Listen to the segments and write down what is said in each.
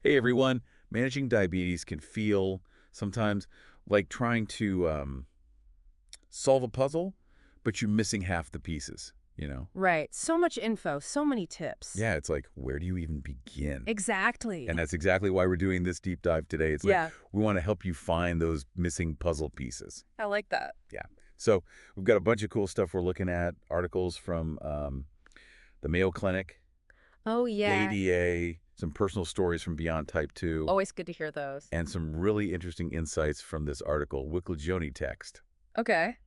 Hey everyone, managing diabetes can feel sometimes like trying to solve a puzzle, but you're missing half the pieces. Right. So much info, so many tips. Yeah, it's like, where do you even begin? And Exactly. that's exactly why we're doing this deep dive today. It's like, Yeah, we want to help you find those missing puzzle pieces. I like that. Yeah. So we've got a bunch of cool stuff we're looking at, articles from the Mayo Clinic, Oh, the yeah. ADA, some personal stories from Beyond Type 2, Always good to hear those. and some really interesting insights from this article, Wicklagioни text. Okay,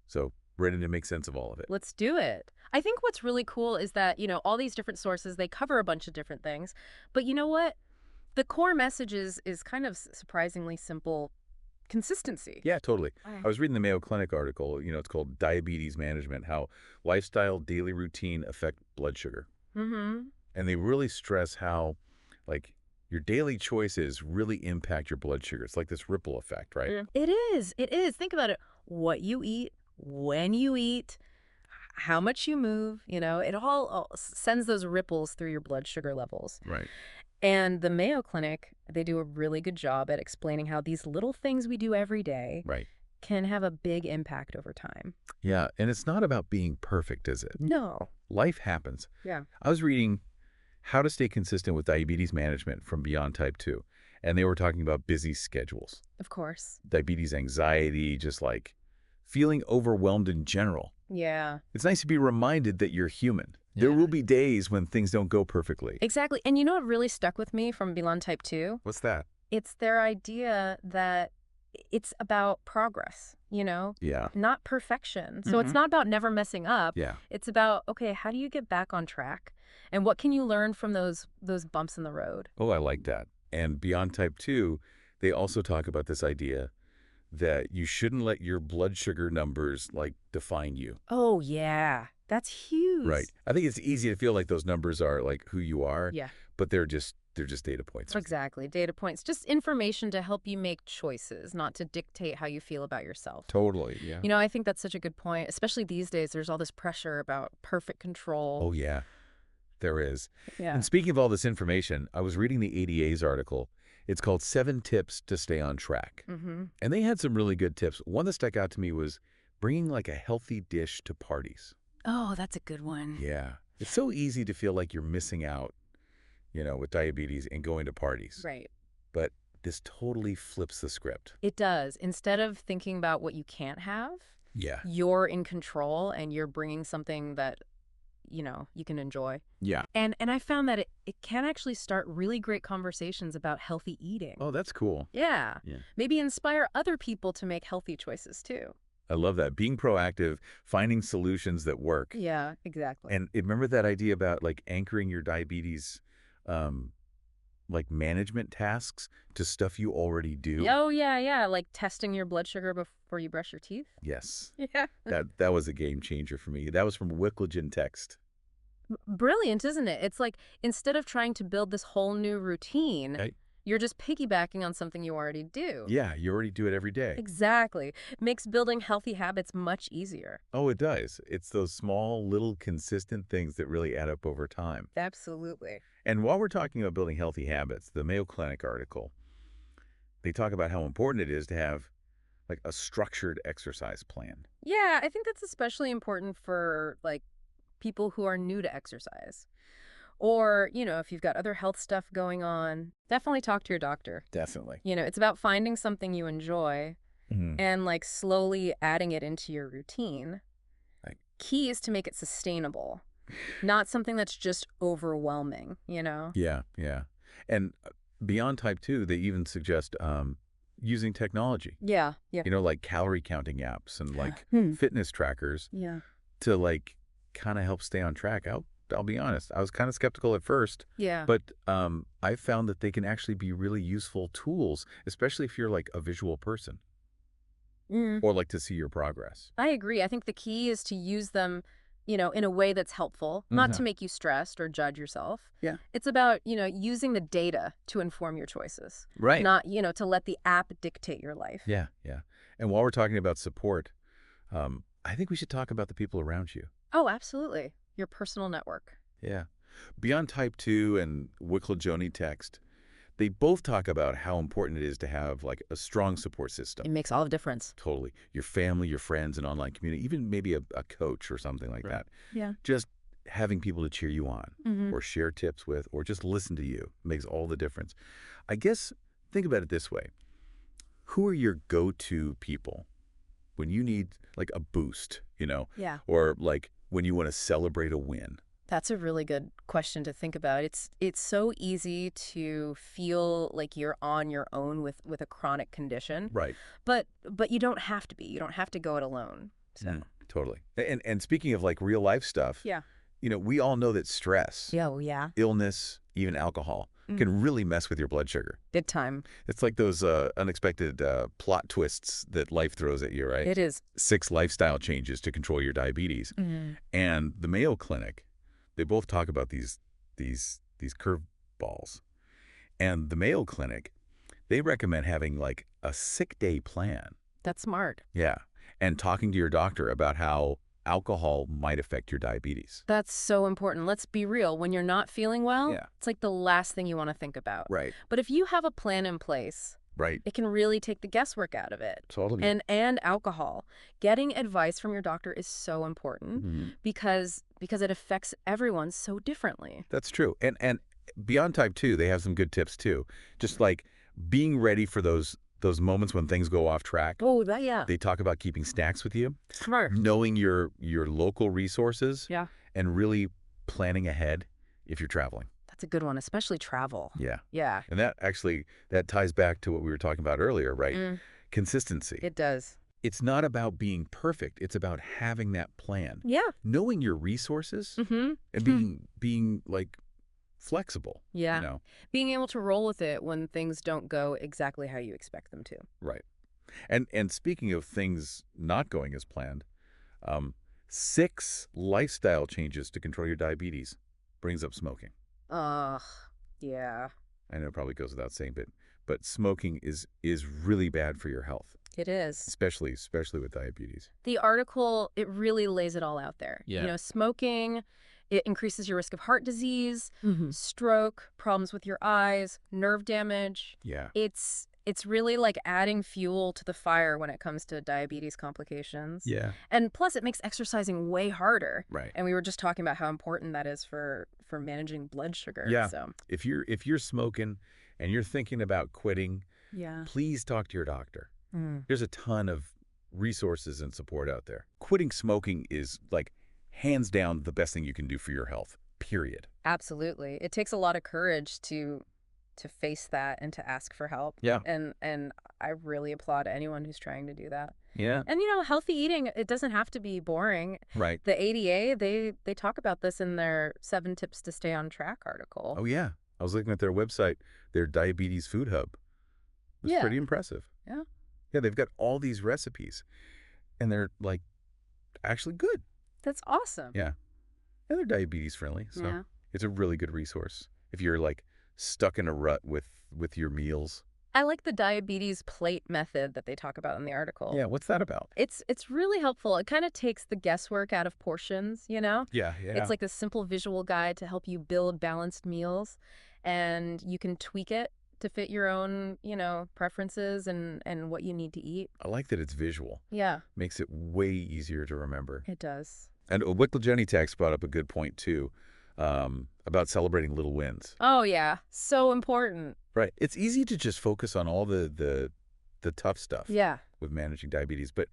So ready to make sense of all of it. let's do it. I think what's really cool is that, all these different sources, they cover a bunch of different things. But you know what? The core message is kind of surprisingly simple consistency. Yeah, totally. Right. I was reading the Mayo Clinic article, it's called Diabetes Management, How Lifestyle Daily Routine Affect Blood Sugar. Mm-hmm. And they really stress how, like, your daily choices really impact your blood sugar. It's like this ripple effect, right? It is. It is. Think about it. What you eat, when you eat, how much you move, it all sends those ripples through your blood sugar levels. Right. And the Mayo Clinic, they do a really good job at explaining how these little things we do every day Right. can have a big impact over time. Yeah, and it's not about being perfect, is it? No. Life happens. Yeah. I was reading How to Stay Consistent with Diabetes Management from Beyond Type 2, and they were talking about busy schedules, Of course. diabetes anxiety, just like feeling overwhelmed in general. Yeah. It's nice to be reminded that you're human. There will be days when things don't go perfectly. Exactly. And you know what really stuck with me from Beyond Type 2? What's that? It's their idea that it's about progress, Yeah. not perfection. So it's not about never messing up. Yeah. It's about, okay, how do you get back on track? And what can you learn from those bumps in the road? Oh, I like that. And Beyond Type 2, they also talk about this idea that you shouldn't let your blood sugar numbers, like, define you. Oh, yeah. That's huge. Right. I think it's easy to feel like those numbers are, like, who you are, Yeah, but they're just data points. exactly. Data points, just information to help you make choices, not to dictate how you feel about yourself. Totally, yeah. I think that's such a good point, especially these days. There's all this pressure about perfect control. Oh, yeah, there is. Yeah. And speaking of all this information, I was reading the ADA's article. It's called 7 Tips to Stay on Track. Mm-hmm. And they had some really good tips. One that stuck out to me was bringing, like, a healthy dish to parties. Oh, that's a good one. Yeah. It's so easy to feel like you're missing out, with diabetes and going to parties. Right. But this totally flips the script. It does. Instead of thinking about what you can't have, Yeah. you're in control and you're bringing something that, you can enjoy. Yeah. And I found that it can actually start really great conversations about healthy eating. Oh, that's cool. Yeah. Yeah. Maybe inspire other people to make healthy choices too. I love that. Being proactive, finding solutions that work. Yeah, exactly. And remember that idea about, like, anchoring your diabetes, like, management tasks to stuff you already do? Oh, yeah, yeah. Like testing your blood sugar before you brush your teeth. Yes. Yeah. That was a game changer for me. That was from Wicklagioni text. Brilliant, isn't it? It's like instead of trying to build this whole new routine, Right? you're just piggybacking on something you already do. Yeah, you already do it every day. Exactly. Makes building healthy habits much easier. Oh, it does. It's those small, little, consistent things that really add up over time. Absolutely. And while we're talking about building healthy habits, the Mayo Clinic article, they talk about how important it is to have, like, a structured exercise plan. Yeah, I think that's especially important for like people who are new to exercise. Or, if you've got other health stuff going on, definitely talk to your doctor. Definitely. It's about finding something you enjoy Hmm. and like slowly adding it into your routine. Right. Key is to make it sustainable, not something that's just overwhelming. Yeah, yeah. And beyond type 2, they even suggest using technology, Yeah, yeah. like calorie counting apps and, like, Hmm. fitness trackers Yeah. to, like, kind of help stay on track. I'll be honest. I was kind of skeptical at first, Yeah. but I found that they can actually be really useful tools, especially if you're, like, a visual person Mm. or like to see your progress. I agree. I think the key is to use them, in a way that's helpful, not to Mhm. make you stressed or judge yourself. Yeah. It's about, using the data to inform your choices, Right. not, to let the app dictate your life. Yeah, yeah. And while we're talking about support, I think we should talk about the people around you. Oh, absolutely. Your personal network. Yeah. Beyond type 2 and Wicklagioni text, They both talk about how important it is to have like a strong support system. It makes all the difference. Totally. Your family, your friends, an online community, even maybe a coach or something like that. Yeah. Just having people to cheer you on Mm-hmm. or share tips with or just listen to you makes all the difference. I guess think about it this way. Who are your go-to people when you need like a boost, Yeah. or like when you want to celebrate a win? That's a really good question to think about. It's so easy to feel like you're on your own with a chronic condition, Right. but you don't have to be. You don't have to go it alone. So Totally. And speaking of like real life stuff, yeah. we all know that stress, Yeah. Oh yeah. illness, even alcohol can really mess with your blood sugar. Big time. It's like those unexpected plot twists that life throws at you, right? It is. 6 lifestyle changes to control your diabetes. And the Mayo Clinic, they both talk about these curveballs. And the Mayo Clinic, they recommend having like a sick day plan. That's smart. Yeah. And talking to your doctor about how alcohol might affect your diabetes. That's so important. Let's be real. When you're not feeling well, Yeah. it's like the last thing you want to think about. Right. But if you have a plan in place, Right. it can really take the guesswork out of it. Totally. And alcohol. Getting advice from your doctor is so important because it affects everyone so differently. That's true. And beyond type 2, they have some good tips too. Just like being ready for those moments when things go off track. Oh, yeah. They talk about keeping snacks with you, Smart. knowing your local resources, Yeah. and really planning ahead if you're traveling. That's a good one, especially travel. Yeah. Yeah. And that ties back to what we were talking about earlier, right? Consistency. It does. It's not about being perfect. It's about having that plan. Yeah. Knowing your resources Mm-hmm. and being like flexible. Yeah. Being able to roll with it when things don't go exactly how you expect them to. Right. And speaking of things not going as planned, 6 lifestyle changes to control your diabetes brings up smoking. Ugh. Yeah. I know it probably goes without saying, but smoking is really bad for your health, It is. especially with diabetes. The article, it really lays it all out there. Yeah. Smoking, it increases your risk of heart disease, stroke, problems with your eyes, nerve damage. Yeah. It's really like adding fuel to the fire when it comes to diabetes complications. Yeah. And plus, it makes exercising way harder. Right. And we were just talking about how important that is for managing blood sugar. Yeah. So If you're smoking and you're thinking about quitting, yeah. please talk to your doctor. There's a ton of resources and support out there. Quitting smoking is like hands down the best thing you can do for your health, period. Absolutely. It takes a lot of courage to face that and to ask for help. Yeah. And I really applaud anyone who's trying to do that. Yeah. And healthy eating, it doesn't have to be boring. Right. The ADA, they talk about this in their 7 Tips to Stay on Track article. Oh, yeah. I was looking at their website, their diabetes food hub. It's pretty impressive. Yeah. Yeah, they've got all these recipes, and they're like actually good. That's awesome. Yeah. And they're diabetes friendly, so Yeah. it's a really good resource if you're like stuck in a rut with your meals. I like the diabetes plate method that they talk about in the article. Yeah, what's that about? It's really helpful. It kind of takes the guesswork out of portions, Yeah, It's like a simple visual guide to help you build balanced meals, and you can tweak it to fit your own, preferences and what you need to eat. I like that it's visual. Yeah, Makes it way easier to remember. it does. And Jenny Tax brought up a good point too, about celebrating little wins. Oh, yeah. So important. Right. It's easy to just focus on all the tough stuff Yeah. with managing diabetes, but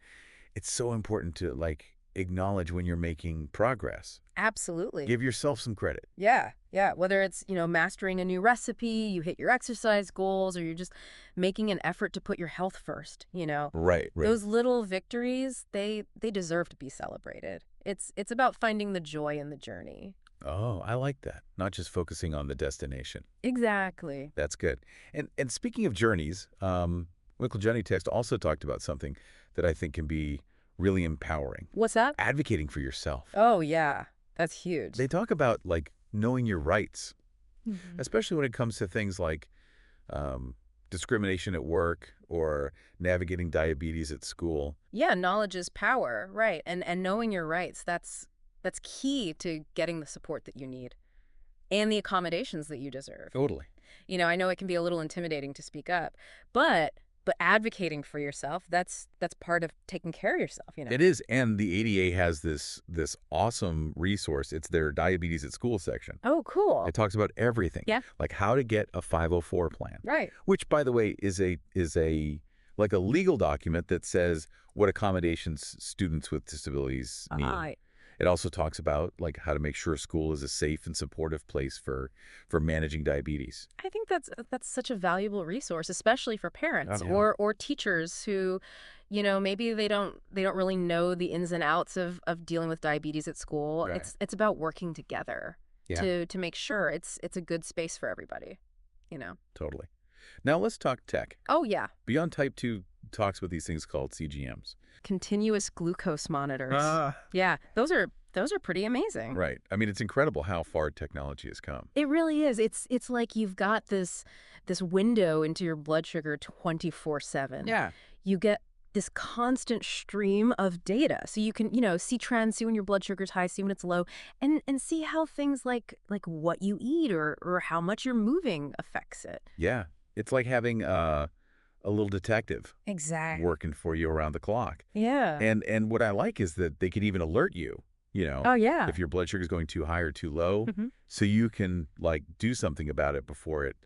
it's so important to like acknowledge when you're making progress. Absolutely. Give yourself some credit. Yeah. Yeah. Whether it's, mastering a new recipe, you hit your exercise goals, or you're just making an effort to put your health first, Right. Those little victories, they deserve to be celebrated. It's about finding the joy in the journey. Oh, I like that. Not just focusing on the destination. Exactly. That's good. And speaking of journeys, Jenny Text also talked about something that I think can be really empowering. What's that? Advocating for yourself. Oh, yeah. That's huge. They talk about like knowing your rights, Mhm. especially when it comes to things like discrimination at work or navigating diabetes at school. Yeah, knowledge is power, right? And knowing your rights, that's key to getting the support that you need and the accommodations that you deserve. Totally. I know it can be a little intimidating to speak up, but advocating for yourself, that's part of taking care of yourself. It is, and the ADA has this awesome resource. It's their Diabetes at School section. Oh, cool. It talks about everything, Yeah. like how to get a 504 plan, Right. which, by the way, is a like a legal document that says what accommodations students with disabilities need. It also talks about like how to make sure school is a safe and supportive place for managing diabetes. I think that's such a valuable resource, especially for parents Oh, yeah. or teachers who, maybe they don't really know the ins and outs of dealing with diabetes at school. Right. It's about working together Yeah. to make sure it's a good space for everybody. Totally. Now let's talk tech. Oh yeah, Beyond Type 2 talks about these things called CGMs. continuous glucose monitors. Ah. Yeah, those are pretty amazing. Right. I mean, it's incredible how far technology has come. It really is. It's like you've got this window into your blood sugar 24/7. Yeah. You get this constant stream of data. So you can, see trends, see when your blood sugar's high, see when it's low, and see how things like what you eat or how much you're moving affects it. Yeah. It's like having a little detective Exactly. working for you around the clock. Yeah. And what I like is that they can even alert you, Oh yeah. if your blood sugar is going too high or too low, so you can like do something about it before it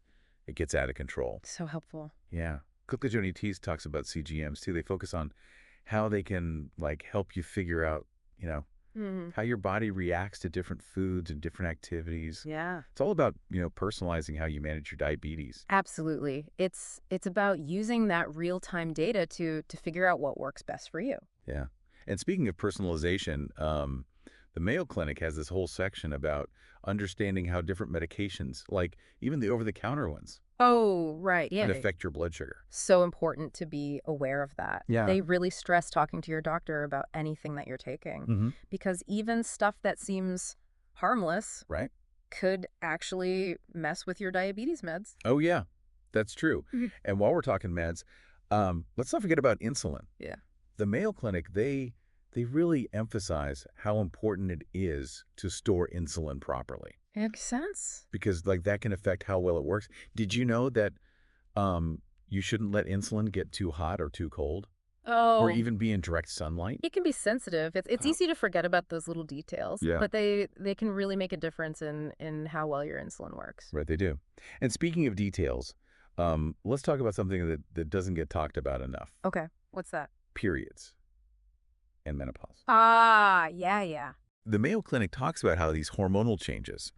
gets out of control. So helpful. Yeah. Cook Teas talks about CGMs too. They focus on how they can like help you figure out, how your body reacts to different foods and different activities. Yeah. It's all about, personalizing how you manage your diabetes. Absolutely. It's about using that real-time data to figure out what works best for you. Yeah. And speaking of personalization, the Mayo Clinic has this whole section about understanding how different medications, like even the over-the-counter ones, Oh, right. Yeah. can affect your blood sugar. So important to be aware of that. Yeah. They really stress talking to your doctor about anything that you're taking because even stuff that seems harmless Right? could actually mess with your diabetes meds. Oh, yeah. That's true. And while we're talking meds, let's not forget about insulin. Yeah. The Mayo Clinic, they really emphasize how important it is to store insulin properly Makes sense. because like that can affect how well it works. Did you know that you shouldn't let insulin get too hot or too cold Oh, or even be in direct sunlight? it can be sensitive. It's Oh. easy to forget about those little details, Yeah. but they can really make a difference in how well your insulin works. Right, they do. And speaking of details, let's talk about something that doesn't get talked about enough. Okay. What's that? Periods and menopause. Ah, yeah. The Mayo Clinic talks about how these hormonal changes,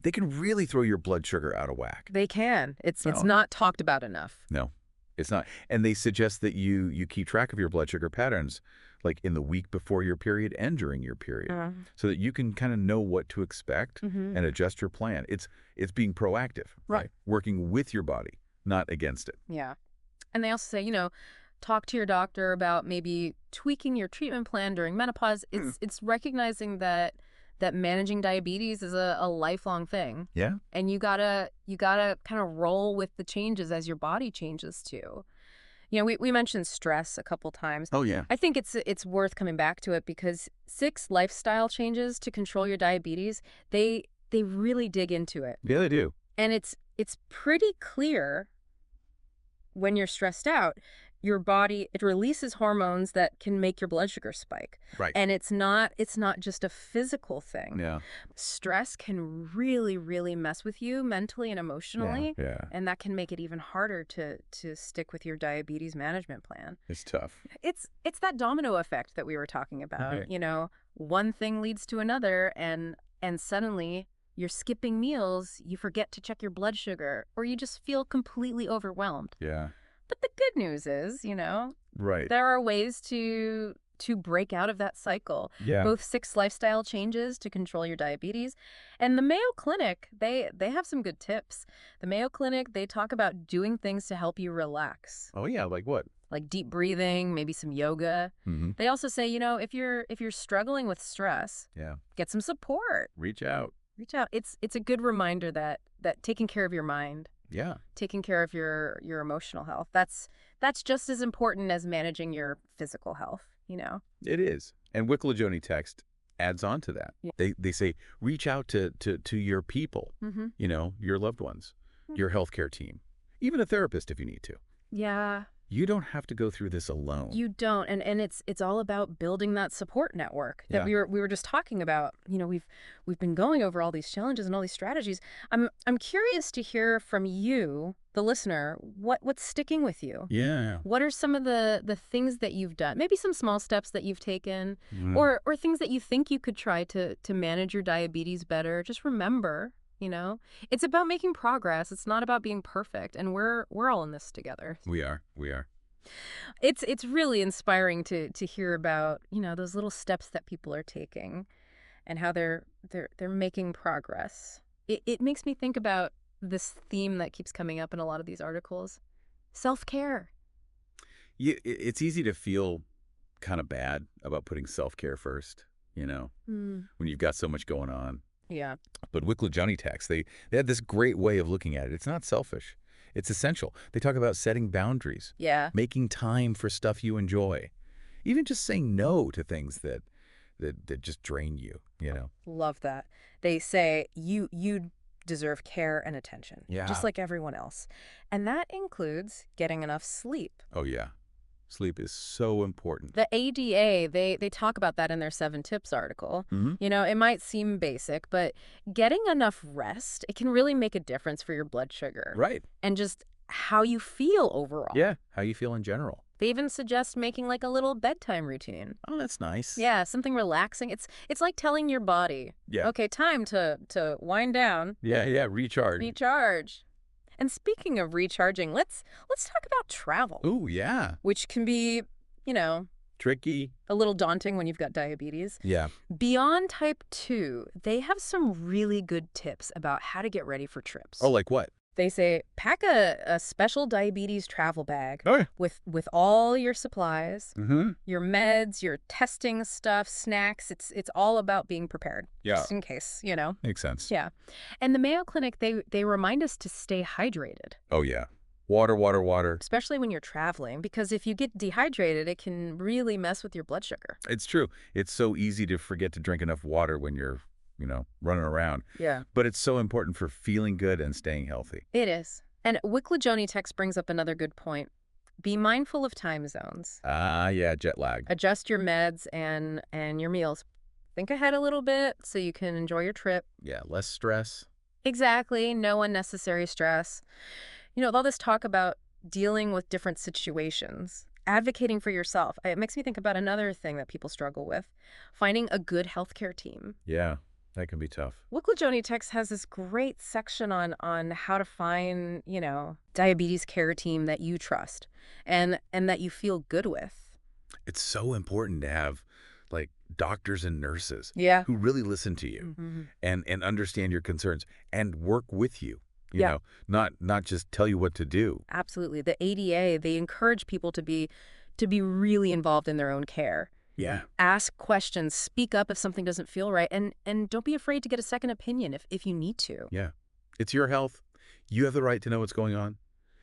they can really throw your blood sugar out of whack. They can. It's Oh. not talked about enough. No, it's not. And they suggest that you keep track of your blood sugar patterns like in the week before your period and during your period so that you can kind of know what to expect and adjust your plan. It's being proactive, Right. Working with your body, not against it. Yeah. And they also say, talk to your doctor about maybe tweaking your treatment plan during menopause. It's recognizing that managing diabetes is a lifelong thing. Yeah. And you gotta kind of roll with the changes as your body changes too. We mentioned stress a couple times. Oh, yeah. I think it's worth coming back to it because 6 lifestyle changes to control your diabetes, they really dig into it. Yeah, they do. And it's pretty clear when you're stressed out, your body, it releases hormones that can make your blood sugar spike. Right. And it's not just a physical thing. Yeah. Stress can really, really mess with you mentally and emotionally. Yeah. And that can make it even harder to stick with your diabetes management plan. It's tough. It's that domino effect that we were talking about. Right. One thing leads to another and suddenly you're skipping meals, you forget to check your blood sugar, or you just feel completely overwhelmed. Yeah. But the good news is, Right. there are ways to break out of that cycle. Yeah. Both 6 lifestyle changes to control your diabetes. And the Mayo Clinic, they have some good tips. The Mayo Clinic, they talk about doing things to help you relax. Oh, yeah. Like what? Like deep breathing, maybe some yoga. They also say, if you're struggling with stress, Yeah. get some support. Reach out. Reach out. It's a good reminder that taking care of your mind, Yeah. taking care of your emotional health, that's just as important as managing your physical health, It is. And Wicklajoni text adds on to that. Yeah. They say, reach out to your people, your loved ones. your healthcare team, even a therapist if you need to. Yeah. You don't have to go through this alone. You don't, and it's all about building that support network that we were just talking about. We've been going over all these challenges and all these strategies. I'm curious to hear from you, the listener, what's sticking with you. Yeah. What are some of the things that you've done? Maybe some small steps that you've taken, or things that you think you could try to manage your diabetes better. Just remember, it's about making progress. It's not about being perfect, and we're all in this together. We are. It's really inspiring to hear about, those little steps that people are taking and how they're making progress. It makes me think about this theme that keeps coming up in a lot of these articles. Self-care. It's easy to feel kind of bad about putting self-care first, when you've got so much going on. Yeah. But Wicklajoni text, they had this great way of looking at it. It's not selfish. It's essential. They talk about setting boundaries. Yeah. Making time for stuff you enjoy. Even just saying no to things that just drain you, Love that. They say you deserve care and attention. Yeah. Just like everyone else. And that includes getting enough sleep. Oh, yeah. Sleep is so important. The ADA, they talk about that in their 7 Tips article. It might seem basic, but getting enough rest, it can really make a difference for your blood sugar. Right. And just how you feel overall. Yeah, how you feel in general. They even suggest making like a little bedtime routine. Oh, that's nice. Yeah, something relaxing. It's like telling your body, okay, time to wind down. Yeah, recharge. Recharge. And speaking of recharging, let's talk about travel. Ooh, yeah. Which can be, tricky. A little daunting when you've got diabetes. Yeah. Beyond type 2, they have some really good tips about how to get ready for trips. Oh, like what? They say pack a special diabetes travel bag with all your supplies, your meds, your testing stuff, snacks. It's all about being prepared. Yeah. Just in case, Makes sense. Yeah. And the Mayo Clinic, they remind us to stay hydrated. Oh, yeah. Water. Especially when you're traveling, because if you get dehydrated, it can really mess with your blood sugar. It's true. It's so easy to forget to drink enough water when you're running around. Yeah. But it's so important for feeling good and staying healthy. It is. And Wicklajoni text brings up another good point. Be mindful of time zones. Yeah, jet lag. Adjust your meds and your meals. Think ahead a little bit so you can enjoy your trip. Yeah, less stress. Exactly. No unnecessary stress. With all this talk about dealing with different situations, advocating for yourself, it makes me think about another thing that people struggle with, finding a good healthcare team. Yeah. That can be tough. Wicklajoni text has this great section on how to find, diabetes care team that you trust and that you feel good with. It's so important to have doctors and nurses who really listen to you and understand your concerns and work with you. Not just tell you what to do. Absolutely. The ADA, they encourage people to be really involved in their own care. Yeah. Ask questions, speak up if something doesn't feel right, and don't be afraid to get a second opinion if you need to. Yeah. It's your health. You have the right to know what's going on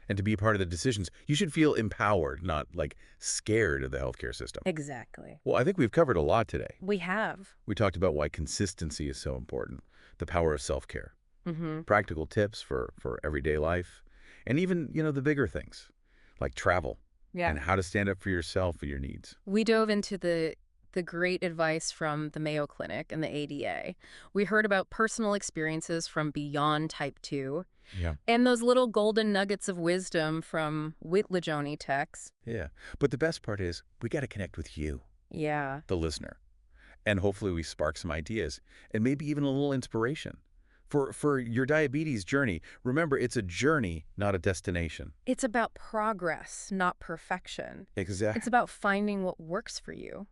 and to be a part of the decisions. You should feel empowered, not scared of the healthcare system. Exactly. Well, I think we've covered a lot today. We have. We talked about why consistency is so important, the power of self-care, practical tips for everyday life, and even, the bigger things like travel. Yeah. And how to stand up for yourself and your needs. We dove into the great advice from the Mayo Clinic and the ADA. We heard about personal experiences from beyond type 2. Yeah. And those little golden nuggets of wisdom from Wicklajoni text. Yeah. But the best part is we got to connect with you. Yeah. The listener. And hopefully we spark some ideas and maybe even a little inspiration. For your diabetes journey, remember, it's a journey, not a destination. It's about progress, not perfection. Exactly. It's about finding what works for you,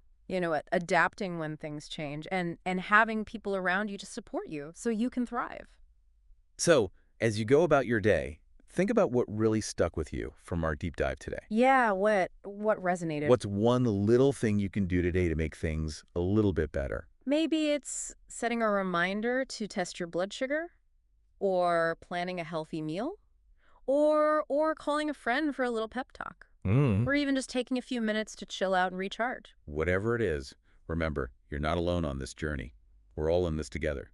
adapting when things change and having people around you to support you so you can thrive. So, as you go about your day, think about what really stuck with you from our deep dive today. Yeah, what resonated? What's one little thing you can do today to make things a little bit better? Maybe it's setting a reminder to test your blood sugar, or planning a healthy meal, or calling a friend for a little pep talk, or even just taking a few minutes to chill out and recharge. Whatever it is, remember, you're not alone on this journey. We're all in this together.